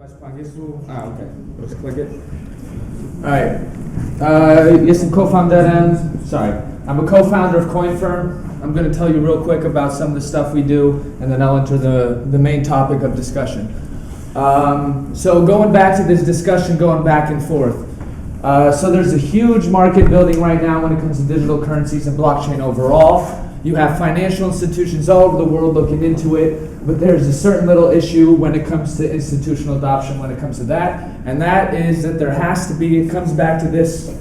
Okay. Let's click it. All right. Yes, I'm I'm a co-founder of CoinFirm. I'm going to tell you real quick about some of the stuff we do, and then I'll enter the main topic of discussion. So going back to this discussion, going back and forth. So there's a huge market building right now when it comes to digital currencies and blockchain overall. You have financial institutions all over the world looking into it, but there's a certain little issue when it comes to institutional adoption when it comes to that, and that is that there has to be, it comes back to this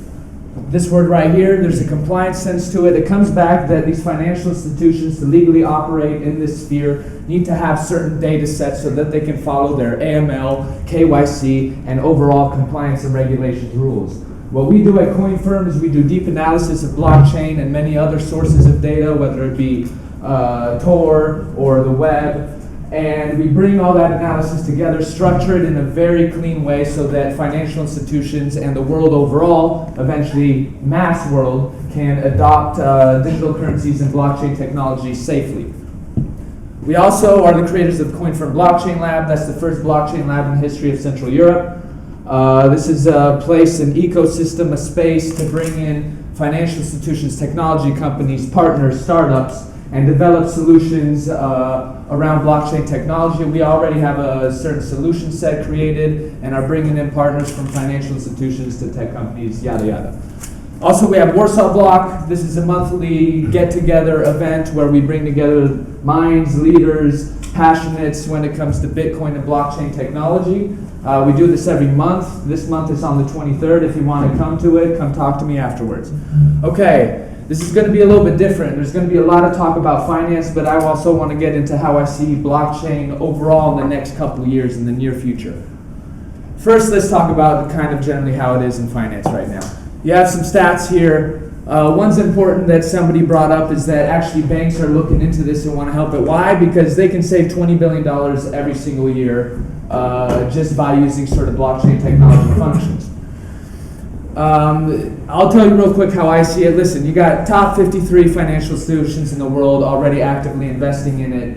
word right here, there's a compliance sense to it. It comes back that these financial institutions to legally operate in this sphere need to have certain data sets so that they can follow their AML, KYC, and overall compliance and regulations rules. What we do at CoinFirm is we do deep analysis of blockchain and many other sources of data, whether it be Tor or the web, and we bring all that analysis together, structure it in a very clean way so that financial institutions and the world overall, eventually mass world, can adopt digital currencies and blockchain technology safely. We also are the creators of CoinFirm Blockchain Lab. That's the first blockchain lab in the history of Central Europe. This is a place, an ecosystem, a space to bring in financial institutions, technology companies, partners, startups, and develop solutions around blockchain technology. We already have a certain solution set created and are bringing in partners from financial institutions to tech companies, yada yada. Also, we have Warsaw Block. This is a monthly get-together event where we bring together minds, leaders, passionates when it comes to Bitcoin and blockchain technology. We do this every month. This month is on the 23rd. If you want to come to it, come talk to me afterwards. Okay, this is going to be a little bit different. There's going to be a lot of talk about finance, but I also want to get into how I see blockchain overall in the next couple of years in the near future. First, let's talk about kind of generally how it is in finance right now. You have some stats here. One's important that somebody brought up is that actually banks are looking into this and want to help it. Why? Because they can save $20 billion every single year just by using sort of blockchain technology functions. I'll tell you real quick how I see it. Listen, you got top 53 financial institutions in the world already actively investing in it.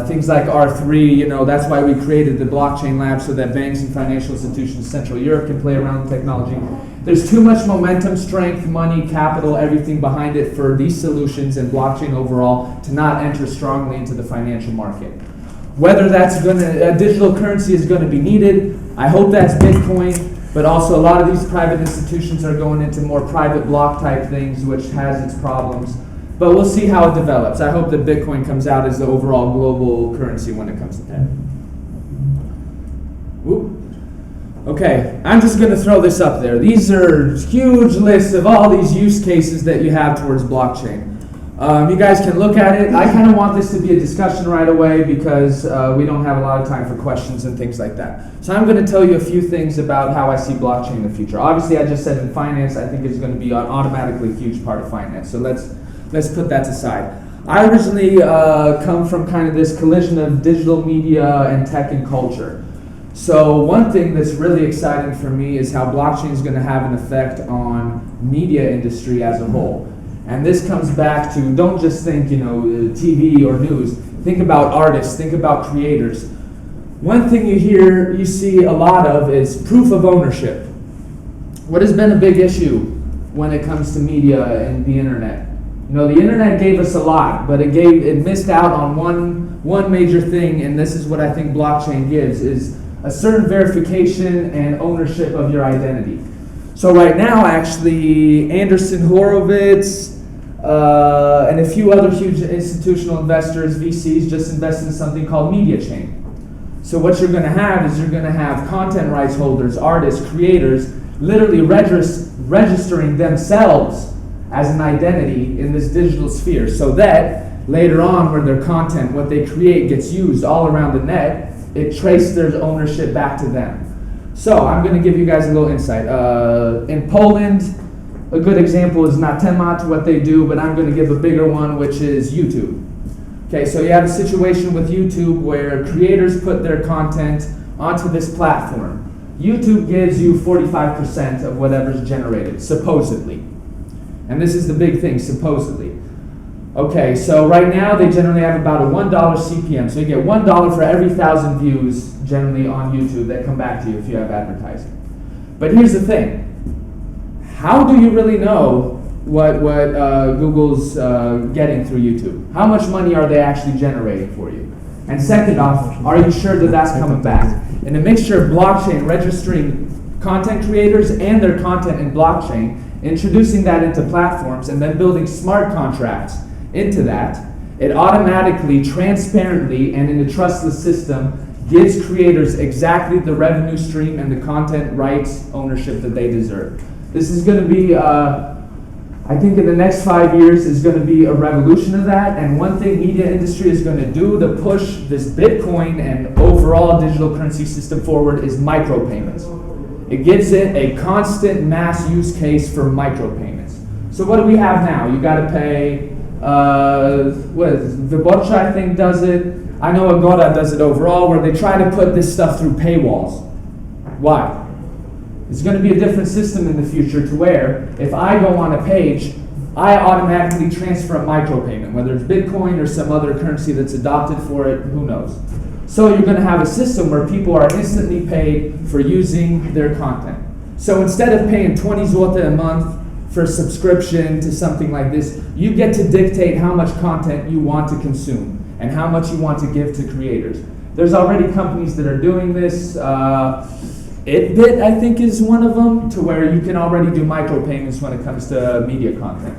Things like R3, that's why we created the blockchain lab so that banks and financial institutions in Central Europe can play around with technology. There's too much momentum, strength, money, capital, everything behind it for these solutions and blockchain overall to not enter strongly into the financial market. Whether that's a digital currency is going to be needed, I hope that's Bitcoin, but also a lot of these private institutions are going into more private block type things, which has its problems. But we'll see how it develops. I hope that Bitcoin comes out as the overall global currency when it comes to that. Whoop. Okay, I'm just going to throw this up there. These are huge lists of all these use cases that you have towards blockchain. You guys can look at it. I kind of want this to be a discussion right away because we don't have a lot of time for questions and things like that. So I'm going to tell you a few things about how I see blockchain in the future. Obviously, I just said in finance, I think it's going to be an automatically huge part of finance. So let's put that aside. I originally come from kind of this collision of digital media and tech and culture. So one thing that's really exciting for me is how blockchain is going to have an effect on media industry as a whole. And this comes back to, don't just think, TV or news. Think about artists, think about creators. One thing you see a lot of is proof of ownership. What has been a big issue when it comes to media and the internet? The internet gave us a lot, but it missed out on one major thing, and this is what I think blockchain gives, is a certain verification and ownership of your identity. So right now, actually, Andreessen Horowitz and a few other huge institutional investors, VCs, just invested in something called Media Chain. So what you're going to have is you're going to have content rights holders, artists, creators, literally registering themselves as an identity in this digital sphere so that later on when their content, what they create gets used all around the net, it traces their ownership back to them. So I'm going to give you guys a little insight. In Poland, a good example is not Temat, what they do, but I'm going to give a bigger one, which is YouTube. Okay, so you have a situation with YouTube where creators put their content onto this platform. YouTube gives you 45% of whatever's generated, supposedly. And this is the big thing, supposedly. Okay, so right now they generally have about a $1 CPM. So you get $1 for every 1,000 views generally on YouTube that come back to you if you have advertising. But here's the thing. How do you really know what Google's getting through YouTube? How much money are they actually generating for you? And second off, are you sure that that's coming back? And a mixture of blockchain registering content creators and their content in blockchain, introducing that into platforms, and then building smart contracts into that, it automatically, transparently, and in a trustless system gives creators exactly the revenue stream and the content rights ownership that they deserve. This is going to be, I think in the next 5 years is going to be a revolution of that, and one thing media industry is going to do to push this Bitcoin and overall digital currency system forward is micropayments. It gives it a constant mass use case for micropayments. So what do we have now? You got to pay, Vyborcza I think does it. I know Agora does it overall, where they try to put this stuff through paywalls. Why? It's going to be a different system in the future to where if I go on a page, I automatically transfer a micropayment, whether it's Bitcoin or some other currency that's adopted for it, who knows. So you're going to have a system where people are instantly paid for using their content. So instead of paying 20 zloty a month for a subscription to something like this, you get to dictate how much content you want to consume and how much you want to give to creators. There's already companies that are doing this. Itbit, I think, is one of them, to where you can already do micropayments when it comes to media content.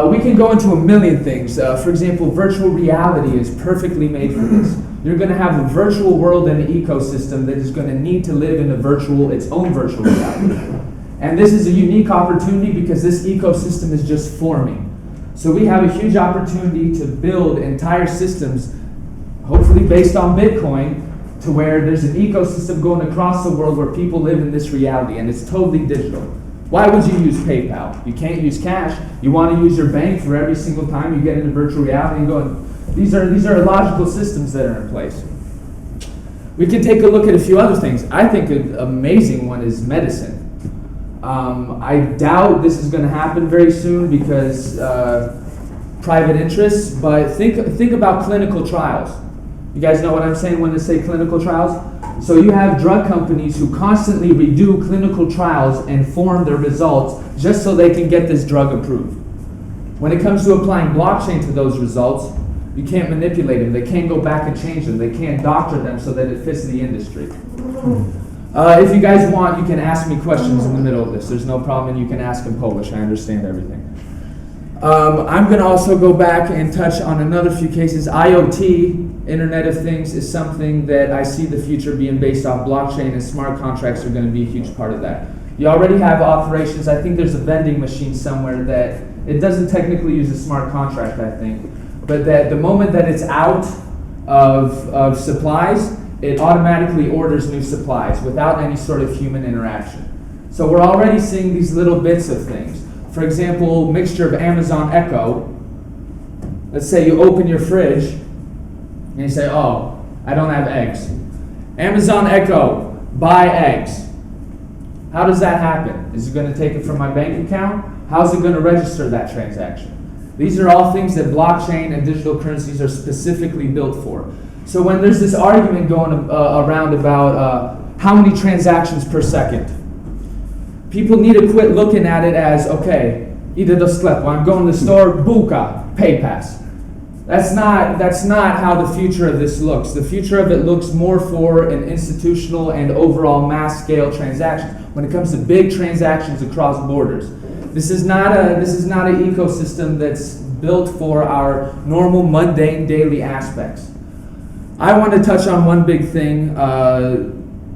We can go into a million things. For example, virtual reality is perfectly made for this. You're going to have a virtual world and an ecosystem that is going to need to live in its own virtual reality. And this is a unique opportunity because this ecosystem is just forming. So we have a huge opportunity to build entire systems, hopefully based on Bitcoin, to where there's an ecosystem going across the world where people live in this reality, and it's totally digital. Why would you use PayPal? You can't use cash. You want to use your bank for every single time you get into virtual reality and go, these are logical systems that are in place. We can take a look at a few other things. I think an amazing one is medicine. I doubt this is going to happen very soon because private interests, but think about clinical trials. You guys know what I'm saying when I say clinical trials? So you have drug companies who constantly redo clinical trials and form their results just so they can get this drug approved. When it comes to applying blockchain to those results, you can't manipulate them. They can't go back and change them. They can't doctor them so that it fits the industry. If you guys want, you can ask me questions in the middle of this. There's no problem, and you can ask in Polish. I understand everything. I'm going to also go back and touch on another few cases. IoT, Internet of Things, is something that I see the future being based off blockchain, and smart contracts are going to be a huge part of that. You already have operations. I think there's a vending machine somewhere that it doesn't technically use a smart contract, I think, but that the moment that it's out of supplies, it automatically orders new supplies without any sort of human interaction. So we're already seeing these little bits of things. For example, mixture of Amazon Echo. Let's say you open your fridge and you say, oh, I don't have eggs. Amazon Echo, buy eggs. How does that happen? Is it going to take it from my bank account? How's it going to register that transaction? These are all things that blockchain and digital currencies are specifically built for. So when there's this argument going around about how many transactions per second, people need to quit looking at it as, okay, idę do sklepu, I'm going to the store, bułka, pay pass. That's not how the future of this looks. The future of it looks more for an institutional and overall mass scale transactions. When it comes to big transactions across borders, this is not an ecosystem that's built for our normal mundane daily aspects. I want to touch on one big thing,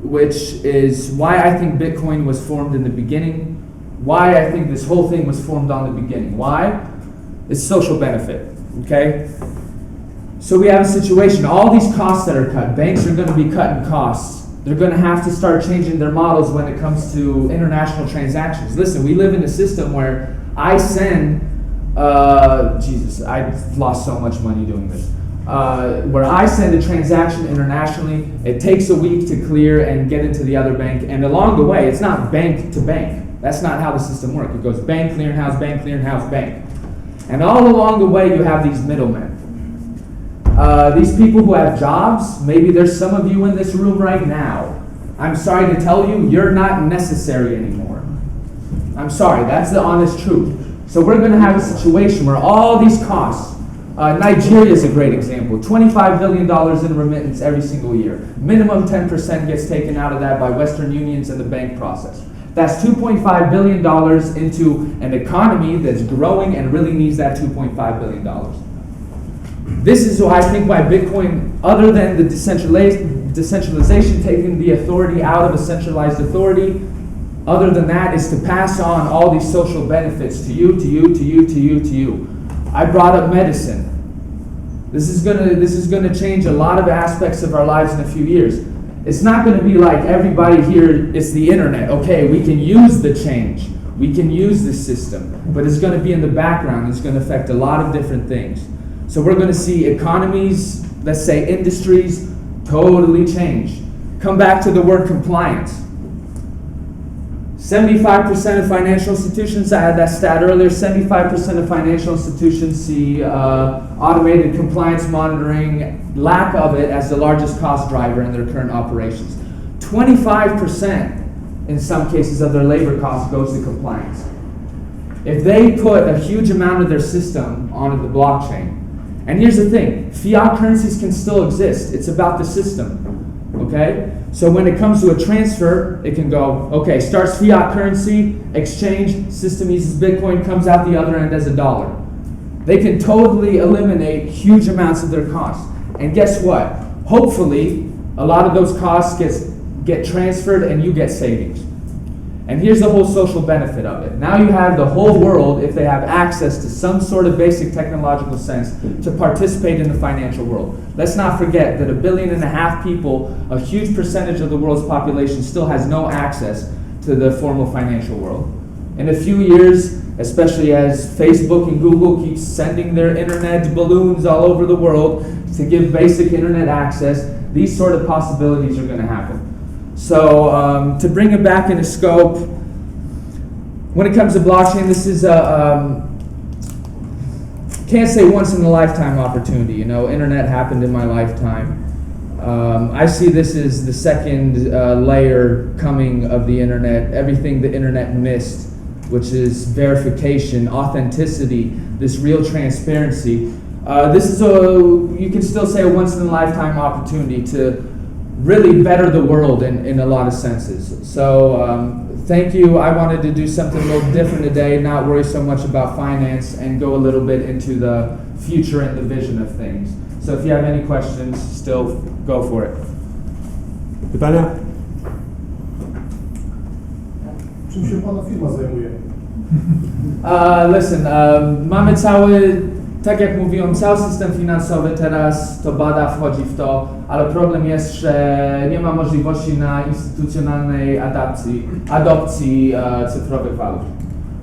which is why I think Bitcoin was formed in the beginning, why I think this whole thing was formed on the beginning. Why? It's social benefit, okay? So we have a situation, all these costs that are cut, banks are going to be cutting costs. They're going to have to start changing their models when it comes to international transactions. Listen, we live in a system where I send, I've lost so much money doing this. Where I send a transaction internationally, it takes a week to clear and get into the other bank, and along the way, it's not bank to bank. That's not how the system works. It goes bank, clearinghouse, bank, clearinghouse, bank. And all along the way, you have these middlemen. These people who have jobs, maybe there's some of you in this room right now. I'm sorry to tell you, you're not necessary anymore. I'm sorry, that's the honest truth. So we're going to have a situation where all these costs, Nigeria is a great example, $25 billion in remittance every single year. Minimum 10% gets taken out of that by Western unions and the bank process. That's $2.5 billion into an economy that's growing and really needs that $2.5 billion. This is why I think why Bitcoin, other than the decentralization, taking the authority out of a centralized authority, other than that is to pass on all these social benefits to you, to you, to you, to you, to you. I brought up medicine. This is gonna change a lot of aspects of our lives in a few years. It's not gonna be like everybody here, it's the internet. Okay, we can use the change. We can use this system, but it's gonna be in the background. It's gonna affect a lot of different things. So we're gonna see economies, let's say industries, totally change. Come back to the word compliance. 75% of financial institutions, I had that stat earlier, 75% of financial institutions see automated compliance monitoring, lack of it, as the largest cost driver in their current operations. 25% in some cases of their labor cost goes to compliance. If they put a huge amount of their system onto the blockchain, and here's the thing, fiat currencies can still exist. It's about the system, okay? So when it comes to a transfer, it can go, okay, starts fiat currency, exchange, system uses Bitcoin, comes out the other end as a dollar. They can totally eliminate huge amounts of their costs. And guess what? Hopefully, a lot of those costs get transferred and you get savings. And here's the whole social benefit of it. Now you have the whole world, if they have access to some sort of basic technological sense, to participate in the financial world. Let's not forget that 1.5 billion people, a huge percentage of the world's population, still has no access to the formal financial world. In a few years, especially as Facebook and Google keep sending their internet balloons all over the world to give basic internet access, these sort of possibilities are going to happen. So to bring it back into scope, when it comes to blockchain, this is can't say once in a lifetime opportunity. You know, internet happened in my lifetime. I see this as the second layer coming of the internet, everything the internet missed, which is verification, authenticity, this real transparency. This is you can still say a once in a lifetime opportunity to really better the world in a lot of senses. So thank you. I wanted to do something a little different today, not worry so much about finance and go a little bit into the future and the vision of things. So if you have any questions, still go for it. Pytania? Czym się pana firma zajmuje? Listen, mamy cały, tak jak mówiłem, cały system finansowy teraz to bada, wchodzi w to, ale problem jest, że nie ma możliwości na instytucjonalnej adopcji cyfrowych walut.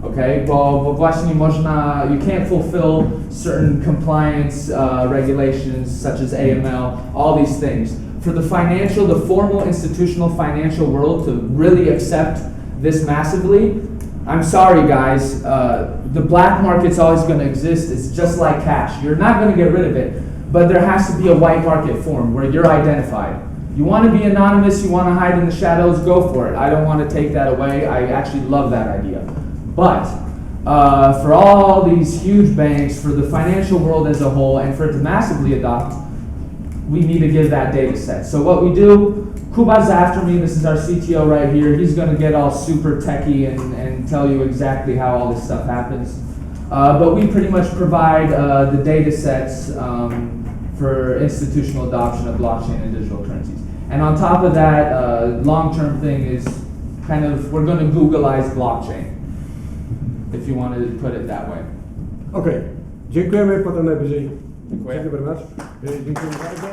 Okay? Bo właśnie można, you can't fulfill certain compliance regulations such as AML, all these things. For the financial, the formal institutional financial world to really accept this massively, I'm sorry guys, the black market's always going to exist. It's just like cash. You're not going to get rid of it, but there has to be a white market form where you're identified. You want to be anonymous, you want to hide in the shadows, go for it. I don't want to take that away. I actually love that idea. But for all these huge banks, for the financial world as a whole, and for it to massively adopt, we need to give that data set. So what we do, Kuba's after me, this is our CTO right here. He's going to get all super techie and tell you exactly how all this stuff happens. But we pretty much provide the data sets for institutional adoption of blockchain and digital currencies. And on top of that, long-term thing is kind of, we're going to Googleize blockchain, if you want to put it that way. Okej. Dziękujemy, potem najwyżej. Dziękuję. Dziękuję bardzo. Dziękuję bardzo.